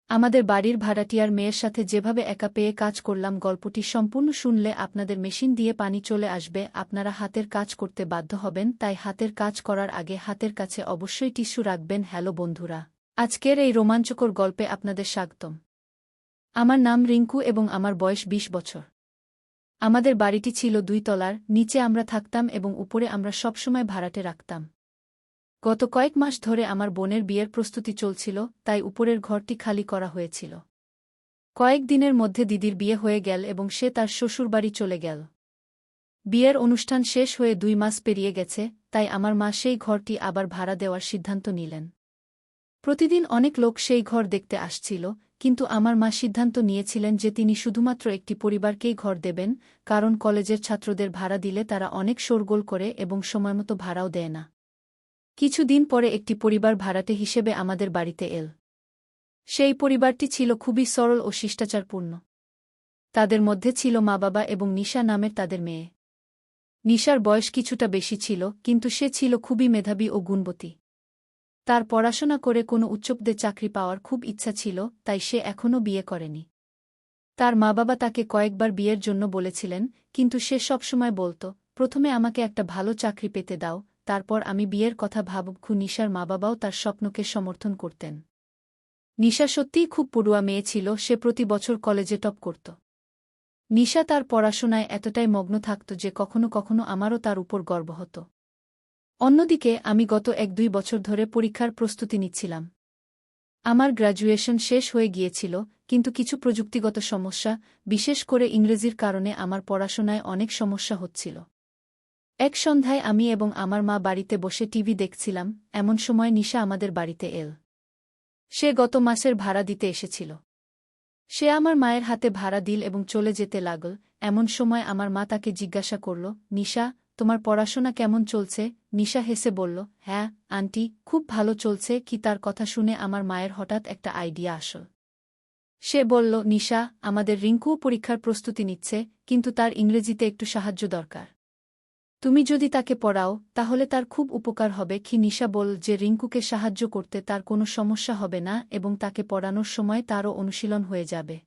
আমাদের বাড়ির ভাড়াটিয়ার মেয়ের সাথে যেভাবে একা পেয়ে কাজ করলাম, গল্পটি সম্পূর্ণ শুনলে আপনাদের মেশিন দিয়ে পানি চলে আসবে, আপনারা হাতের কাজ করতে বাধ্য হবেন। তাই হাতের কাজ করার আগে হাতের কাছে অবশ্যই টিস্যু রাখবেন। হ্যালো বন্ধুরা, আজকের এই রোমাঞ্চকর গল্পে আপনাদের স্বাগতম। আমার নাম রিঙ্কু এবং আমার বয়স ২০ বছর। আমাদের বাড়িটি ছিল ২ তলার, নিচে আমরা থাকতাম এবং উপরে আমরা সবসময় ভাড়াটে রাখতাম। গত কয়েক মাস ধরে আমার বোনের বিয়ের প্রস্তুতি চলছিল, তাই উপরের ঘরটি খালি করা হয়েছিল। কয়েক দিনের মধ্যে দিদির বিয়ে হয়ে গেল এবং সে তার শ্বশুরবাড়ি চলে গেল। বিয়ের অনুষ্ঠান শেষ হয়ে ২ মাস পেরিয়ে গেছে, তাই আমার মা সেই ঘরটি আবার ভাড়া দেওয়ার সিদ্ধান্ত নিলেন। প্রতিদিন অনেক লোক সেই ঘর দেখতে আসছিল, কিন্তু আমার মা সিদ্ধান্ত নিয়েছিলেন যে তিনি শুধুমাত্র একটি পরিবারকেই ঘর দেবেন, কারণ কলেজের ছাত্রদের ভাড়া দিলে তারা অনেক শোরগোল করে এবং সময়মতো ভাড়াও দেয় না। কিছুদিন পরে একটি পরিবার ভাড়াটে হিসেবে আমাদের বাড়িতে এল। সেই পরিবারটি ছিল খুবই সরল ও শিষ্টাচারপূর্ণ। তাদের মধ্যে ছিল মা-বাবা এবং নিশা নামের তাদের মেয়ে। নিশার বয়স কিছুটা বেশি ছিল, কিন্তু সে ছিল খুবই মেধাবী ও গুণবতী। তার পড়াশোনা করে কোনো উচ্চপদে চাকরি পাওয়ার খুব ইচ্ছা ছিল, তাই সে এখনও বিয়ে করেনি। তার মা-বাবা তাকে কয়েকবার বিয়ের জন্য বলেছিলেন, কিন্তু সে সবসময় বলত, প্রথমে আমাকে একটা ভালো চাকরি পেতে দাও, তারপর আমি বিয়ের কথা ভাবব। নিশার মা-বাবাও তার স্বপ্নকে সমর্থন করতেন। নিশা সত্যিই খুব পড়ুয়া মেয়ে ছিল, সে প্রতি বছর কলেজে টপ করত। নিশা তার পড়াশোনায় এতটাই মগ্ন থাকত যে কখনো কখনো আমারও তার উপর গর্ব হতো। অন্যদিকে আমি গত ১-২ বছর ধরে পরীক্ষার প্রস্তুতি নিচ্ছিলাম। আমার গ্র্যাজুয়েশন শেষ হয়ে গিয়েছিল, কিন্তু কিছু প্রযুক্তিগত সমস্যা, বিশেষ করে ইংরেজির কারণে আমার পড়াশোনায় অনেক সমস্যা হচ্ছিল। এক সন্ধ্যায় আমি এবং আমার মা বাড়িতে বসে টিভি দেখছিলাম, এমন সময় নিশা আমাদের বাড়িতে এল। সে গত মাসের ভাড়া দিতে এসেছিল। সে আমার মায়ের হাতে ভাড়া দিল এবং চলে যেতে লাগল। এমন সময় আমার মা তাকে জিজ্ঞাসা করল, নিশা, তোমার পড়াশোনা কেমন চলছে? নিশা হেসে বলল, হ্যাঁ আন্টি, খুব ভালো চলছে। কি? তার কথা শুনে আমার মায়ের হঠাৎ একটা আইডিয়া আসল। সে বলল, নিশা, আমাদের রিঙ্কুও পরীক্ষার প্রস্তুতি নিচ্ছে, কিন্তু তার ইংরেজিতে একটু সাহায্য দরকার। তুমি যদি তাকে পড়াও, তাহলে তার খুব উপকার হবে। নিশা বলল যে রিঙ্কুকে সাহায্য করতে তার কোনো সমস্যা হবে না এবং তাকে পড়ানোর সময় তারও অনুশীলন হয়ে যাবে।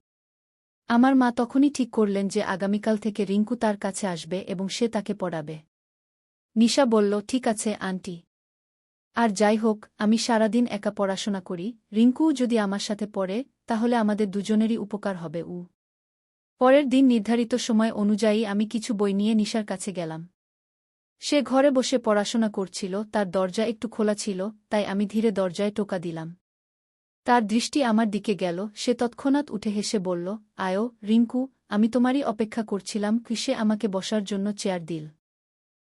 আমার মা তখনই ঠিক করলেন যে আগামীকাল থেকে রিঙ্কু তার কাছে আসবে এবং সে তাকে পড়াবে। নিশা বলল, ঠিক আছে আন্টি। আর যাই হোক, আমি সারাদিন একা পড়াশোনা করি, রিঙ্কুও যদি আমার সাথে পড়ে, তাহলে আমাদের দুজনেরই উপকার হবে। পরের দিন নির্ধারিত সময় অনুযায়ী আমি কিছু বই নিয়ে নিশার কাছে গেলাম। সে ঘরে বসে পড়াশোনা করছিল, তার দরজা একটু খোলা ছিল, তাই আমি ধীরে দরজায় টোকা দিলাম। তার দৃষ্টি আমার দিকে গেল, সে তৎক্ষণাৎ উঠে হেসে বলল, আয়ো রিঙ্কু, আমি তোমারই অপেক্ষা করছিলাম। সে আমাকে বসার জন্য চেয়ার দিল।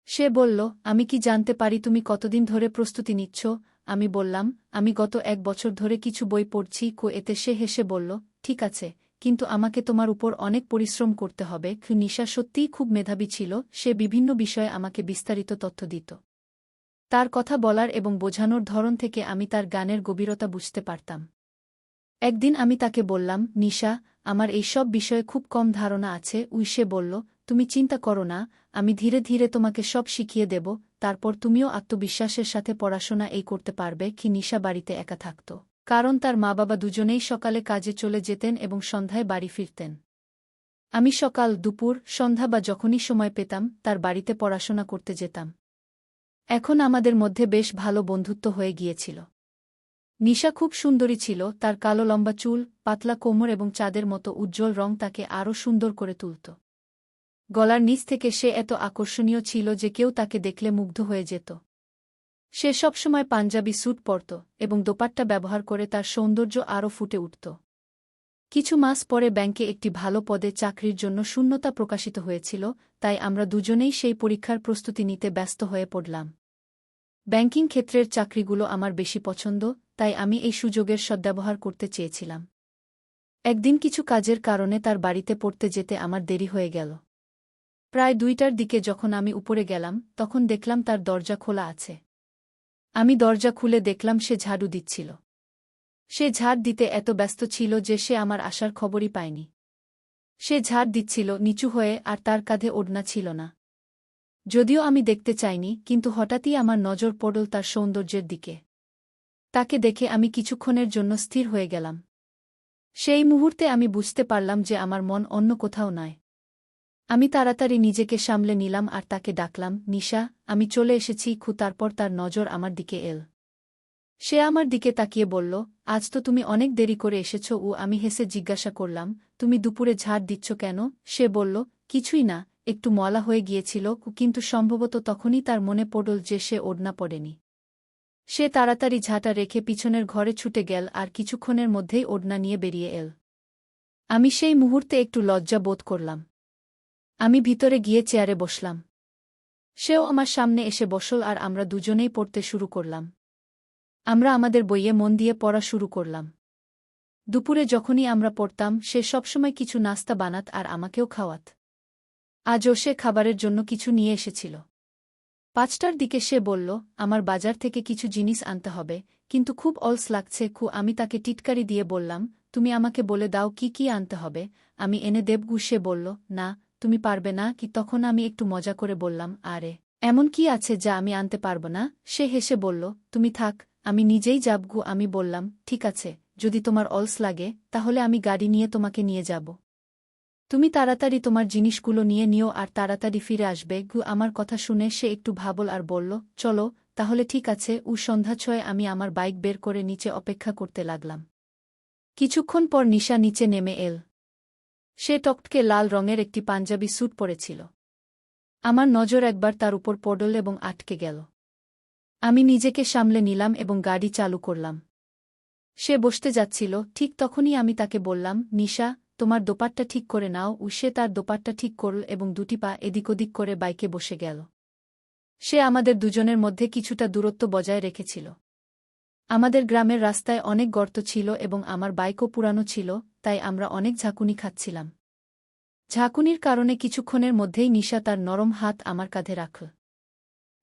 সে বলল, আমি কি জানতে পারি তুমি কতদিন ধরে প্রস্তুতি নিচ্ছ? আমি বললাম, আমি গত ১ বছর ধরে কিছু বই পড়ছি। এতে সে হেসে বলল, ঠিক আছে, কিন্তু আমাকে তোমার উপর অনেক পরিশ্রম করতে হবে। নিশা সত্যিই খুব মেধাবী ছিল, সে বিভিন্ন বিষয়ে আমাকে বিস্তারিত তথ্য দিত। তার কথা বলার এবং বোঝানোর ধরন থেকে আমি তার জ্ঞানের গভীরতা বুঝতে পারতাম। একদিন আমি তাকে বললাম, নিশা, আমার এই সব বিষয়ে খুব কম ধারণা আছে। সে বলল, তুমি চিন্তা করো না, আমি ধীরে ধীরে তোমাকে সব শিখিয়ে দেব, তারপর তুমিও আত্মবিশ্বাসের সাথে পড়াশোনা করতে পারবে। নিশা বাড়িতে একা থাকত, কারণ তার মা-বাবা দুজনেই সকালে কাজে চলে যেতেন এবং সন্ধ্যায় বাড়ি ফিরতেন। আমি সকাল, দুপুর, সন্ধ্যা বা যখনই সময় পেতাম তার বাড়িতে পড়াশোনা করতে যেতাম। এখন আমাদের মধ্যে বেশ ভালো বন্ধুত্ব হয়ে গিয়েছিল। নিশা খুব সুন্দরী ছিল, তার কালো লম্বা চুল, পাতলা কোমর এবং চাঁদের মতো উজ্জ্বল রং তাকে আরও সুন্দর করে তুলত। গলার নিচ থেকে সে এত আকর্ষণীয় ছিল যে কেউ তাকে দেখলে মুগ্ধ হয়ে যেত। সে সবসময় পাঞ্জাবি স্যুট পরত এবং দোপাট্টা ব্যবহার করে তার সৌন্দর্য আরও ফুটে উঠত। কিছু মাস পরে ব্যাংকে একটি ভালো পদে চাকরির জন্য শূন্যতা প্রকাশিত হয়েছিল, তাই আমরা দুজনেই সেই পরীক্ষার প্রস্তুতি নিতে ব্যস্ত হয়ে পড়লাম। ব্যাংকিং ক্ষেত্রের চাকরিগুলো আমার বেশি পছন্দ, তাই আমি এই সুযোগের সদ্ব্যবহার করতে চেয়েছিলাম। একদিন কিছু কাজের কারণে তার বাড়িতে পড়তে যেতে আমার দেরি হয়ে গেল। প্রায় ২টার দিকে যখন আমি উপরে গেলাম, তখন দেখলাম তার দরজা খোলা আছে। আমি দরজা খুলে দেখলাম সে ঝাড়ু দিচ্ছিল। সে ঝাড় দিতে এত ব্যস্ত ছিল যে সে আমার আসার খবরই পায়নি। সে ঝাড় দিচ্ছিল নিচু হয়ে, আর তার কাঁধে ওড়না ছিল না। যদিও আমি দেখতে চাইনি, কিন্তু হঠাৎই আমার নজর পড়ল তার সৌন্দর্যের দিকে। তাকে দেখে আমি কিছুক্ষণের জন্য স্থির হয়ে গেলাম। সেই মুহূর্তে আমি বুঝতে পারলাম যে আমার মন অন্য কোথাও নয়। আমি তাড়াতাড়ি নিজেকে সামলে নিলাম আর তাকে ডাকলাম, নিশা, আমি চলে এসেছি। তারপর তার নজর আমার দিকে এল। সে আমার দিকে তাকিয়ে বলল, আজ তো তুমি অনেক দেরি করে এসেছ। আমি হেসে জিজ্ঞাসা করলাম, তুমি দুপুরে ঝাড় দিচ্ছ কেন? সে বলল, কিছুই না, একটু ময়লা হয়ে গিয়েছিল। কিন্তু সম্ভবত তখনই তার মনে পড়ল যে সে ওড়না পড়েনি। সে তাড়াতাড়ি ঝাঁটা রেখে পিছনের ঘরে ছুটে গেল আর কিছুক্ষণের মধ্যেই ওড়না নিয়ে বেরিয়ে এল। আমি সেই মুহূর্তে একটু লজ্জা বোধ করলাম। আমি ভিতরে গিয়ে চেয়ারে বসলাম। সেও আমার সামনে এসে বসল আর আমরা দুজনেই পড়তে শুরু করলাম। আমরা আমাদের বইয়ে মন দিয়ে পড়া শুরু করলাম। দুপুরে যখনই আমরা পড়তাম সে সবসময় কিছু নাস্তা বানাত আর আমাকেও খাওয়াত। আজও সে খাবারের জন্য কিছু নিয়ে এসেছিল। 5টার দিকে সে বলল, আমার বাজার থেকে কিছু জিনিস আনতে হবে, কিন্তু খুব অলস লাগছে। আমি তাকে টিটকারি দিয়ে বললাম, তুমি আমাকে বলে দাও কি কি আনতে হবে, আমি এনে দেব। সে বলল, না, তুমি পারবে না কি? তখন আমি একটু মজা করে বললাম, আরে, এমন কি আছে যা আমি আনতে পারব না? সে হেসে বলল, তুমি থাক, আমি নিজেই যাব। আমি বললাম, ঠিক আছে, যদি তোমার অলস লাগে তাহলে আমি গাড়ি নিয়ে তোমাকে নিয়ে যাব। তুমি তাড়াতাড়ি তোমার জিনিসগুলো নিয়ে নিও আর তাড়াতাড়ি ফিরে আসবে। আমার কথা শুনে সে একটু ভাবল আর বলল, চলো, তাহলে ঠিক আছে। সন্ধ্যা 6 আমি আমার বাইক বের করে নিচে অপেক্ষা করতে লাগলাম। কিছুক্ষণ পর নিশা নিচে নেমে এল। সে টকটকে লাল রঙের একটি পাঞ্জাবি স্যুট পরেছিল। আমার নজর একবার তার উপর পড়ল এবং আটকে গেল। আমি নিজেকে সামলে নিলাম এবং গাড়ি চালু করলাম। সে বসতে যাচ্ছিল, ঠিক তখনই আমি তাকে বললাম, নিশা, তোমার দোপাট্টা ঠিক করে নাও। সে তার দোপাট্টা ঠিক করল এবং দুটি পা এদিক ওদিক করে বাইকে বসে গেল। সে আমাদের দুজনের মধ্যে কিছুটা দূরত্ব বজায় রেখেছিল। আমাদের গ্রামের রাস্তায় অনেক গর্ত ছিল এবং আমার বাইকও পুরানো ছিল, তাই আমরা অনেক ঝাঁকুনি খাচ্ছিলাম। ঝাঁকুনির কারণে কিছুক্ষণের মধ্যেই নিশা তার নরম হাত আমার কাঁধে রাখল।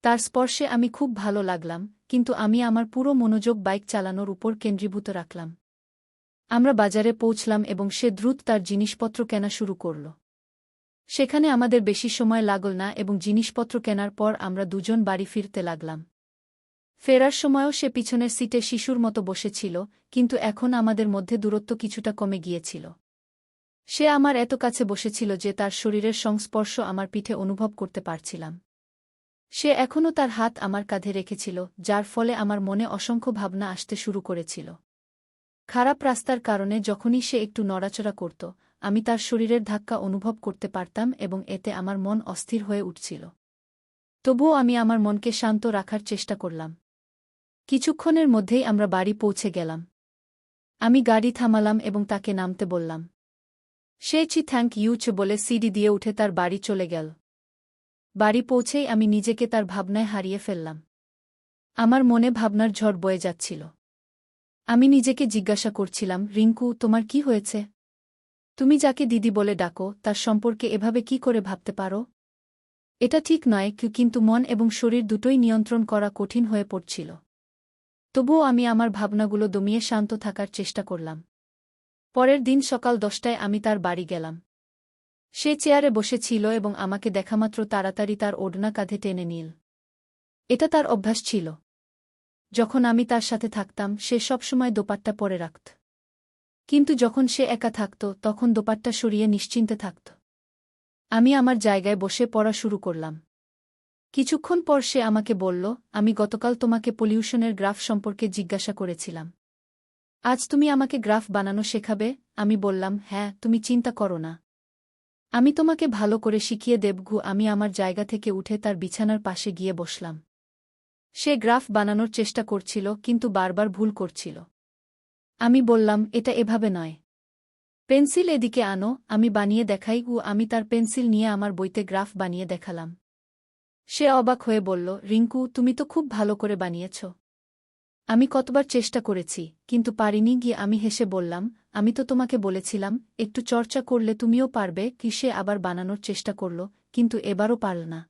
তার স্পর্শে আমি খুব ভালো লাগলাম, কিন্তু আমি আমার পুরো মনোযোগ বাইক চালানোর উপর কেন্দ্রীভূত রাখলাম। আমরা বাজারে পৌঁছলাম এবং সে দ্রুত তার জিনিসপত্র কেনা শুরু করল। সেখানে আমাদের বেশি সময় লাগল না এবং জিনিসপত্র কেনার পর আমরা দুজন বাড়ি ফিরতে লাগলাম। ফেরার সময়ও সে পিছনের সিটে শিশুর মতো বসেছিল, কিন্তু এখন আমাদের মধ্যে দূরত্ব কিছুটা কমে গিয়েছিল। সে আমার এত কাছে বসেছিল যে তার শরীরের সংস্পর্শ আমার পিঠে অনুভব করতে পারছিলাম। সে এখনও তার হাত আমার কাঁধে রেখেছিল, যার ফলে আমার মনে অসংখ্য ভাবনা আসতে শুরু করেছিল। খারাপ রাস্তার কারণে যখনই সে একটু নড়াচড়া করত, আমি তার শরীরের ধাক্কা অনুভব করতে পারতাম এবং এতে আমার মন অস্থির হয়ে উঠছিল। তবুও আমি আমার মনকে শান্ত রাখার চেষ্টা করলাম। কিছুক্ষণের মধ্যেই আমরা বাড়ি পৌঁছে গেলাম। আমি গাড়ি থামালাম এবং তাকে নামতে বললাম। সে থ্যাংক ইউ বলে সিঁড়ি দিয়ে উঠে তার বাড়ি চলে গেল। বাড়ি পৌঁছেই আমি নিজেকে তার ভাবনায় হারিয়ে ফেললাম। আমার মনে ভাবনার ঝড় বয়ে যাচ্ছিল। আমি নিজেকে জিজ্ঞাসা করছিলাম, রিঙ্কু, তোমার কি হয়েছে? তুমি যাকে দিদি বলে ডাকো তার সম্পর্কে এভাবে কি করে ভাবতে পারো? এটা ঠিক নয়। কিন্তু মন এবং শরীর দুটোই নিয়ন্ত্রণ করা কঠিন হয়ে পড়ছিল। তবুও আমি আমার ভাবনাগুলো দমিয়ে শান্ত থাকার চেষ্টা করলাম। পরের দিন সকাল 10টায় আমি তার বাড়ি গেলাম। সে চেয়ারে বসেছিল এবং আমাকে দেখামাত্র তাড়াতাড়ি তার ওড়না কাঁধে টেনে নিল। এটা তার অভ্যাস ছিল। যখন আমি তার সাথে থাকতাম সে সবসময় দোপাট্টা পরে রাখত। কিন্তু যখন সে একা থাকত তখন দোপাট্টা সরিয়ে নিশ্চিন্তে থাকত। আমি আমার জায়গায় বসে পড়া শুরু করলাম। কিছুক্ষণ পর সে আমাকে বলল, আমি গতকাল তোমাকে পলিউশনের গ্রাফ সম্পর্কে জিজ্ঞাসা করেছিলাম। আজ তুমি আমাকে গ্রাফ বানানো শেখাবে? আমি বললাম, হ্যাঁ, তুমি চিন্তা করো না, আমি তোমাকে ভালো করে শিখিয়ে দেব। আমি আমার জায়গা থেকে উঠে তার বিছানার পাশে গিয়ে বসলাম। সে গ্রাফ বানানোর চেষ্টা করছিল কিন্তু বারবার ভুল করছিল। আমি বললাম, এটা এভাবে নয়। পেন্সিল এদিকে আনো, আমি বানিয়ে দেখাই। আমি তার পেন্সিল নিয়ে আমার বইতে গ্রাফ বানিয়ে দেখালাম। সে অবাক হয়ে বলল, রিঙ্কু, তুমি তো খুব ভালো করে বানিয়েছ। আমি কতবার চেষ্টা করেছি, কিন্তু পারিনি। আমি হেসে বললাম, আমি তো তোমাকে বলেছিলাম একটু চর্চা করলে তুমিও পারবে। সে আবার বানানোর চেষ্টা করল, কিন্তু এবারও পারল না।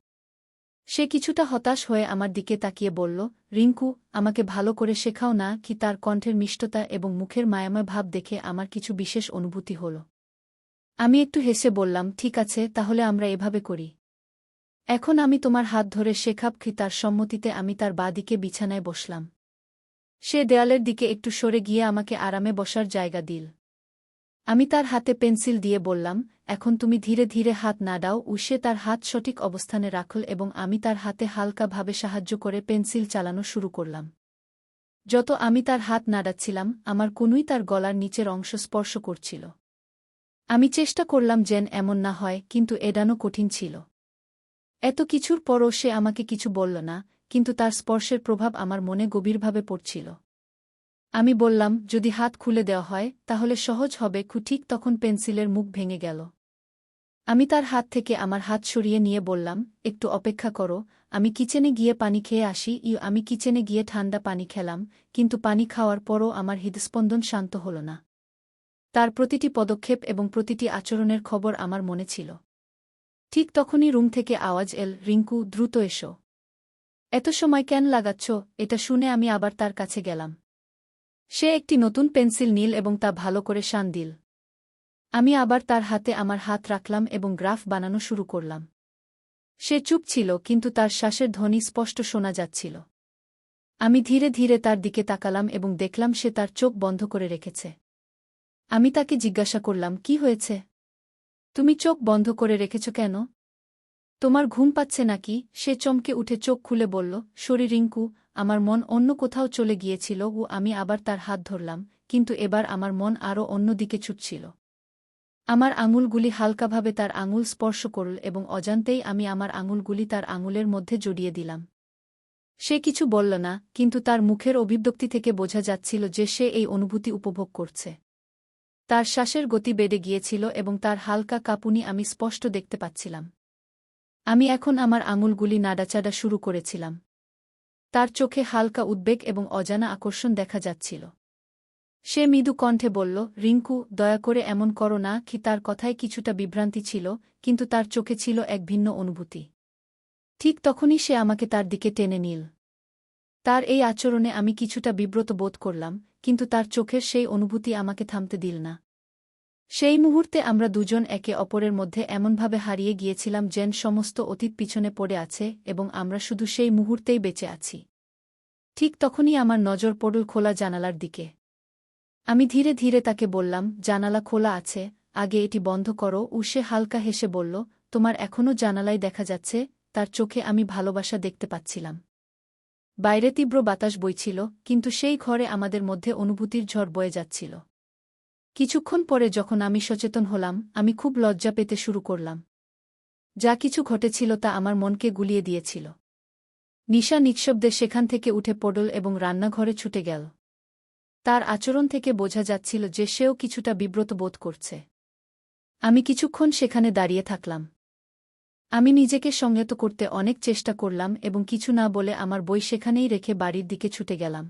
সে কিছুটা হতাশ হয়ে আমার দিকে তাকিয়ে বলল, রিঙ্কু, আমাকে ভালো করে শেখাও না কি? তার কণ্ঠের মিষ্টতা এবং মুখের মায়াময় ভাব দেখে আমার কিছু বিশেষ অনুভূতি হল। আমি একটু হেসে বললাম, ঠিক আছে, তাহলে আমরা এভাবে করি। এখন আমি তোমার হাত ধরে শেখাব। তার সম্মতিতে আমি তার বাঁ দিকে বিছানায় বসলাম। সে দেয়ালের দিকে একটু সরে গিয়ে আমাকে আরামে বসার জায়গা দিল। আমি তার হাতে পেন্সিল দিয়ে বললাম, এখন তুমি ধীরে ধীরে হাত নাড়াও। সে তার হাত সঠিক অবস্থানে রাখল এবং আমি তার হাতে হালকাভাবে সাহায্য করে পেন্সিল চালানো শুরু করলাম। যত আমি তার হাত নাড়াচ্ছিলাম, আমার কনুই তার গলার নিচের অংশ স্পর্শ করছিল। আমি চেষ্টা করলাম যেন এমন না হয়, কিন্তু এড়ানো কঠিন ছিল। এত কিছুর পরও সে আমাকে কিছু বলল না, কিন্তু তার স্পর্শের প্রভাব আমার মনে গভীরভাবে পড়ছিল। আমি বললাম, যদি হাত খুলে দেওয়া হয় তাহলে সহজ হবে। ঠিক তখন পেন্সিলের মুখ ভেঙে গেল। আমি তার হাত থেকে আমার হাত সরিয়ে নিয়ে বললাম, একটু অপেক্ষা করো, আমি কিচেনে গিয়ে পানি খেয়ে আসি। আমি কিচেনে গিয়ে ঠান্ডা পানি খেলাম, কিন্তু পানি খাওয়ার পরও আমার হৃদস্পন্দন শান্ত হল না। তার প্রতিটি পদক্ষেপ এবং প্রতিটি আচরণের খবর আমার মনে ছিল। ঠিক তখনই রুম থেকে আওয়াজ এল, রিঙ্কু, দ্রুত এসো। এত সময় কেন লাগাচ্ছ? এটা শুনে আমি আবার তার কাছে গেলাম। সে একটি নতুন পেন্সিল নিল এবং তা ভালো করে শান দিল। আমি আবার তার হাতে আমার হাত রাখলাম এবং গ্রাফ বানানো শুরু করলাম। সে চুপ ছিল, কিন্তু তার শ্বাসের ধ্বনি স্পষ্ট শোনা যাচ্ছিল। আমি ধীরে ধীরে তার দিকে তাকালাম এবং দেখলাম সে তার চোখ বন্ধ করে রেখেছে। আমি তাকে জিজ্ঞাসা করলাম, কি হয়েছে? তুমি চোখ বন্ধ করে রেখেছ কেন? তোমার ঘুম পাচ্ছে নাকি? সে চমকে উঠে চোখ খুলে বলল, সরি রিঙ্কু, আমার মন অন্য কোথাও চলে গিয়েছিল। আমি আবার তার হাত ধরলাম, কিন্তু এবার আমার মন আরও অন্যদিকে ছুটছিল। আমার আঙুলগুলি হালকাভাবে তার আঙুল স্পর্শ করল এবং অজান্তেই আমি আমার আঙুলগুলি তার আঙুলের মধ্যে জড়িয়ে দিলাম। সে কিছু বলল না, কিন্তু তার মুখের অভিব্যক্তি থেকে বোঝা যাচ্ছিল যে সে এই অনুভূতি উপভোগ করছে। তার শ্বাসের গতি বেড়ে গিয়েছিল এবং তার হালকা কাঁপুনি আমি স্পষ্ট দেখতে পাচ্ছিলাম। আমি এখন আমার আঙুলগুলি নাড়াচাড়া শুরু করেছিলাম। তার চোখে হালকা উদ্বেগ এবং অজানা আকর্ষণ দেখা যাচ্ছিল। সে মৃদু কণ্ঠে বলল, রিঙ্কু, দয়া করে এমন করো না। তার কথায় কিছুটা বিভ্রান্তি ছিল, কিন্তু তার চোখে ছিল এক ভিন্ন অনুভূতি। ঠিক তখনই সে আমাকে তার দিকে টেনে নিল। তার এই আচরণে আমি কিছুটা বিব্রত বোধ করলাম, কিন্তু তার চোখের সেই অনুভূতি আমাকে থামতে দিল না। সেই মুহূর্তে আমরা দুজন একে অপরের মধ্যে এমনভাবে হারিয়ে গিয়েছিলাম যেন সমস্ত অতীত পিছনে পড়ে আছে এবং আমরা শুধু সেই মুহূর্তেই বেঁচে আছি। ঠিক তখনই আমার নজর পড়ল খোলা জানালার দিকে। আমি ধীরে ধীরে তাকে বললাম, জানালা খোলা আছে, আগে এটি বন্ধ করো। সে হালকা হেসে বলল, তোমার এখনও জানালায় দেখা যাচ্ছে। তার চোখে আমি ভালোবাসা দেখতে পাচ্ছিলাম। বাইরে তীব্র বাতাস বইছিল, কিন্তু সেই ঘরে আমাদের মধ্যে অনুভূতির ঝড় বয়ে যাচ্ছিল। কিছুক্ষণ পরে যখন আমি সচেতন হলাম, আমি খুব লজ্জা পেতে শুরু করলাম। যা কিছু ঘটেছিল তা আমার মনকে গুলিয়ে দিয়েছিল। নিশা নিঃশব্দে সেখান থেকে উঠে পড়ল এবং রান্নাঘরে ছুটে গেল। তার আচরণ থেকে বোঝা যাচ্ছিল যে সেও কিছুটা বিব্রত বোধ করছে। আমি কিছুক্ষণ সেখানে দাঁড়িয়ে থাকলাম। আমি নিজেকে সংযত করতে অনেক চেষ্টা করলাম এবং কিছু না বলে আমার বই সেখানেই রেখে বাড়ির দিকে ছুটে গেলাম।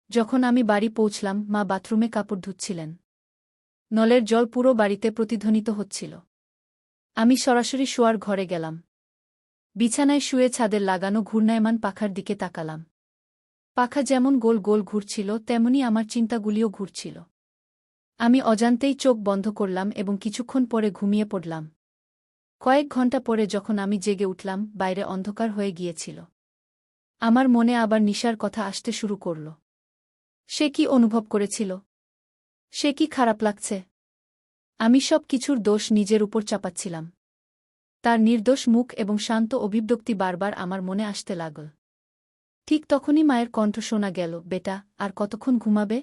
যখন আমি বাড়ি পৌঁছলাম, মা বাথরুমে কাপড় ধুচ্ছিলেন। নলের জল পুরো বাড়িতে প্রতিধ্বনিত হচ্ছিল। আমি সরাসরি শোয়ার ঘরে গেলাম। বিছানায় শুয়ে ছাদের লাগানো ঘূর্ণায়মান পাখার দিকে তাকালাম। পাখা যেমন গোল গোল ঘুরছিল, তেমনি আমার চিন্তাগুলিও ঘুরছিল। আমি অজান্তেই চোখ বন্ধ করলাম এবং কিছুক্ষণ পরে ঘুমিয়ে পড়লাম। কয়েক ঘণ্টা পরে যখন আমি জেগে উঠলাম, বাইরে অন্ধকার হয়ে গিয়েছিল। আমার মনে আবার নিশার কথা আসতে শুরু করল। সে কি অনুভব করেছিল? সে কি খারাপ লাগছে? আমি সব কিছুর দোষ নিজের উপর চাপাচ্ছিলাম। তার নির্দোষ মুখ এবং শান্ত অভিব্যক্তি বারবার আমার মনে আসতে লাগল। ঠিক তখনই মায়ের কণ্ঠ শোনা গেল, বেটা, আর কতক্ষণ ঘুমাবে?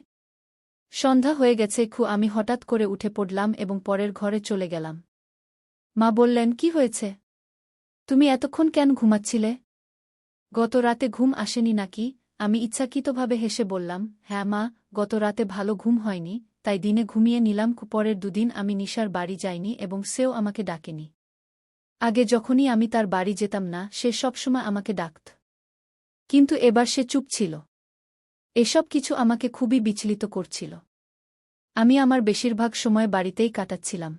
সন্ধ্যা হয়ে গেছে। আমি হঠাৎ করে উঠে পড়লাম এবং পরের ঘরে চলে গেলাম। মা বললেন, কি হয়েছে? তুমি এতক্ষণ কেন ঘুমাচ্ছিলে? গত রাতে ঘুম আসেনি নাকি? আমি ইচ্ছাকৃতভাবে হেসে বললাম, হ্যাঁ মা, গত রাতে ভালো ঘুম হয়নি, তাই দিনে ঘুমিয়ে নিলাম। পরের দুদিন আমি নিশার বাড়ি যাইনি এবং সেও আমাকে ডাকেনি। আগে যখনই আমি তার বাড়ি যেতাম না, সে সবসময় আমাকে ডাকত। কিন্তু এবার সে চুপ ছিল। এসব কিছু আমাকে খুবই বিচলিত করছিল। আমি আমার বেশিরভাগ সময় বাড়িতেই কাটাচ্ছিলাম।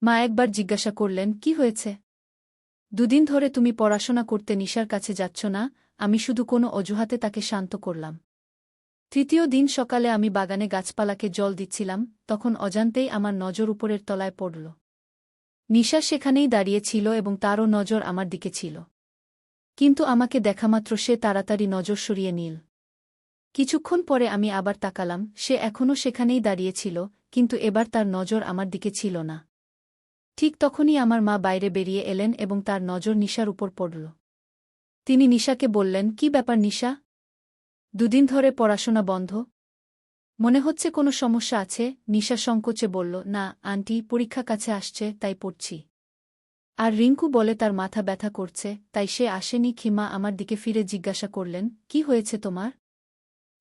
মা একবার জিজ্ঞাসা করলেন, কি হয়েছে? দুদিন ধরে তুমি পড়াশোনা করতে নিশার কাছে যাচ্ছ না? আমি শুধু কোনো অজুহাতে তাকে শান্ত করলাম। তৃতীয় দিন সকালে আমি বাগানে গাছপালাকে জল দিচ্ছিলাম, তখন অজান্তেই আমার নজর উপরের তলায় পড়ল। নিশা সেখানেই দাঁড়িয়ে ছিল এবং তারও নজর আমার দিকে ছিল। কিন্তু আমাকে দেখামাত্র সে তাড়াতাড়ি নজর সরিয়ে নিল। কিছুক্ষণ পরে আমি আবার তাকালাম, সে এখনও সেখানেই দাঁড়িয়ে ছিল, কিন্তু এবার তার নজর আমার দিকে ছিল না। ঠিক তখনই আমার মা বাইরে বেরিয়ে এলেন এবং তার নজর নিশার উপর পড়ল। তিনি নিশাকে বললেন, কি ব্যাপার নিশা? দুদিন ধরে পড়াশোনা বন্ধ? মনে হচ্ছে কোনো সমস্যা আছে। নিশা সংকোচে বলল, না আন্টি, পরীক্ষা কাছে আসছে তাই পড়ছি। আর রিঙ্কু বলে তার মাথা ব্যথা করছে, তাই সে আসেনি। খিমা আমার দিকে ফিরে জিজ্ঞাসা করলেন, কি হয়েছে তোমার?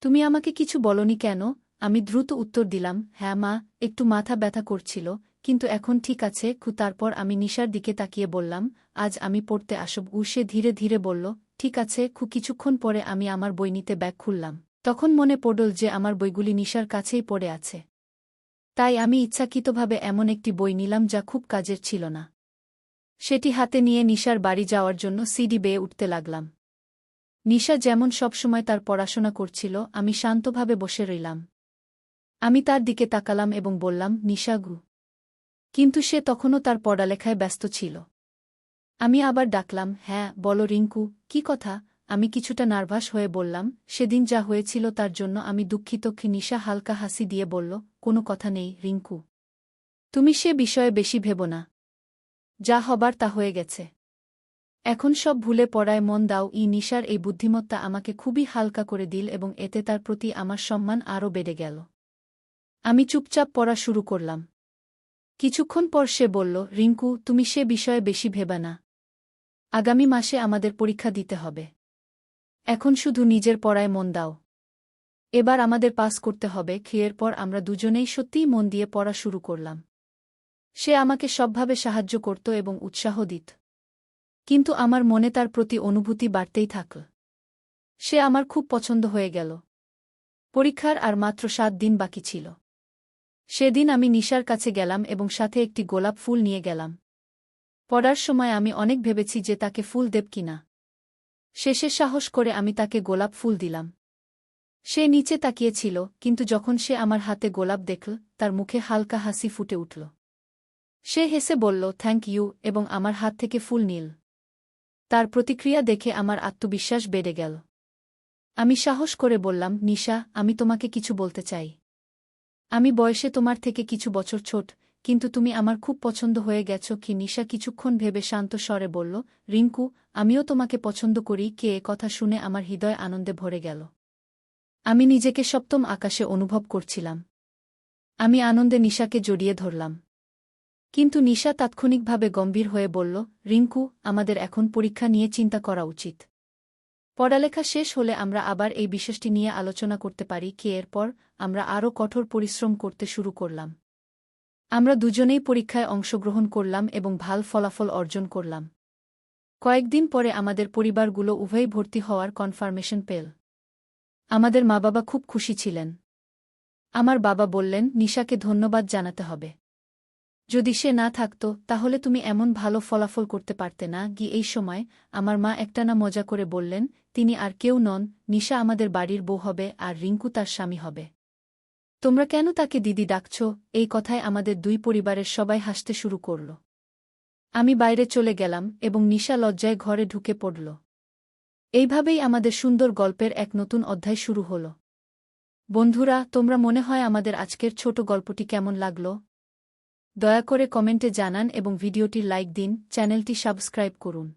তুমি আমাকে কিছু বলনি কেন? আমি দ্রুত উত্তর দিলাম, হ্যাঁ মা, একটু মাথা ব্যথা করছিল, কিন্তু এখন ঠিক আছে। তারপর আমি নিশার দিকে তাকিয়ে বললাম, আজ আমি পড়তে আসব। সে ধীরে ধীরে বলল, ঠিক আছে। কিছুক্ষণ পরে আমি আমার বই নিতে ব্যাগ খুললাম। তখন মনে পড়ল যে আমার বইগুলি নিশার কাছেই পড়ে আছে। তাই আমি ইচ্ছাকৃতভাবে এমন একটি বই নিলাম যা খুব কাজের ছিল না। সেটি হাতে নিয়ে নিশার বাড়ি যাওয়ার জন্য সিঁড়ি বেয়ে উঠতে লাগলাম। নিশা যেমন সবসময় তার পড়াশোনা করছিল, আমি শান্তভাবে বসে রইলাম। আমি তার দিকে তাকালাম এবং বললাম, নিশা গু। কিন্তু সে তখনও তার পড়ালেখায় ব্যস্ত ছিল। আমি আবার ডাকলাম, হ্যাঁ বলো রিঙ্কু, কি কথা? আমি কিছুটা নার্ভাস হয়ে বললাম, সেদিন যা হয়েছিল তার জন্য আমি দুঃখিত। নিশা হালকা হাসি দিয়ে বলল, কোনো কথা নেই রিঙ্কু। তুমি সে বিষয়ে বেশি ভেবো না। যা হবার তা হয়ে গেছে। এখন সব ভুলে পড়ায় মন দাও। নিশার এই বুদ্ধিমত্তা আমাকে খুবই হালকা করে দিল এবং এতে তার প্রতি আমার সম্মান আরও বেড়ে গেল। আমি চুপচাপ পড়া শুরু করলাম। কিছুক্ষণ পর সে বলল, রিঙ্কু, তুমি সে বিষয়ে বেশি ভেবা না। আগামী মাসে আমাদের পরীক্ষা দিতে হবে। এখন শুধু নিজের পড়ায় মন দাও। এবার আমাদের পাস করতে হবে। এরপর আমরা দুজনেই সত্যিই মন দিয়ে পড়া শুরু করলাম। সে আমাকে সবভাবে সাহায্য করত এবং উৎসাহ দিত। কিন্তু আমার মনে তার প্রতি অনুভূতি বাড়তেই থাকল। সে আমার খুব পছন্দ হয়ে গেল। পরীক্ষার আর মাত্র 7 দিন বাকি ছিল। সেদিন আমি নিশার কাছে গেলাম এবং সাথে একটি গোলাপ ফুল নিয়ে গেলাম। পড়ার সময় আমি অনেক ভেবেছি যে তাকে ফুল দেব কিনা। শেষে সাহস করে আমি তাকে গোলাপ ফুল দিলাম। সে নিচে তাকিয়েছিল, কিন্তু যখন সে আমার হাতে গোলাপ দেখল, তার মুখে হালকা হাসি ফুটে উঠল। সে হেসে বলল, থ্যাংক ইউ, এবং আমার হাত থেকে ফুল নিল। তার প্রতিক্রিয়া দেখে আমার আত্মবিশ্বাস বেড়ে গেল। আমি সাহস করে বললাম, নিশা, আমি তোমাকে কিছু বলতে চাই। আমি বয়সে তোমার থেকে কিছু বছর ছোট, কিন্তু তুমি আমার খুব পছন্দ হয়ে গেছ। নিশা কিছুক্ষণ ভেবে শান্ত স্বরে বলল, রিঙ্কু, আমিও তোমাকে পছন্দ করি। এ কথা শুনে আমার হৃদয় আনন্দে ভরে গেল। আমি নিজেকে সপ্তম আকাশে অনুভব করছিলাম। আমি আনন্দে নিশাকে জড়িয়ে ধরলাম। কিন্তু নিশা তাৎক্ষণিকভাবে গম্ভীর হয়ে বলল, রিঙ্কু, আমাদের এখন পরীক্ষা নিয়ে চিন্তা করা উচিত। পড়ালেখা শেষ হলে আমরা আবার এই বিষয়টি নিয়ে আলোচনা করতে পারি। এরপর আমরা আরও কঠোর পরিশ্রম করতে শুরু করলাম। আমরা দুজনেই পরীক্ষায় অংশগ্রহণ করলাম এবং ভালো ফলাফল অর্জন করলাম। কয়েকদিন পরে আমাদের পরিবারগুলো উভয়ই ভর্তি হওয়ার কনফার্মেশন পেল। আমাদের মা-বাবা খুব খুশি ছিলেন। আমার বাবা বললেন, নিশাকে ধন্যবাদ জানাতে হবে। যদি সে না থাকত, তাহলে তুমি এমন ভালো ফলাফল করতে পারতে না। এই সময় আমার মা একটানা মজা করে বললেন, তিনি আর কেউ নন, নিশা আমাদের বাড়ির বউ হবে আর রিঙ্কু তার স্বামী হবে। তোমরা কেন তাকে দিদি ডাকছ? এই কথায় আমাদের দুই পরিবারের সবাই হাসতে শুরু করল। আমি বাইরে চলে গেলাম এবং নিশা লজ্জায় ঘরে ঢুকে পড়ল। এইভাবেই আমাদের সুন্দর গল্পের এক নতুন অধ্যায় শুরু হল। বন্ধুরা, তোমরা মনে হয় আমাদের আজকের ছোট গল্পটি কেমন লাগল? দয়া করে কমেন্টে জানান এবং ভিডিওটির লাইক দিন, চ্যানেলটি সাবস্ক্রাইব করুন।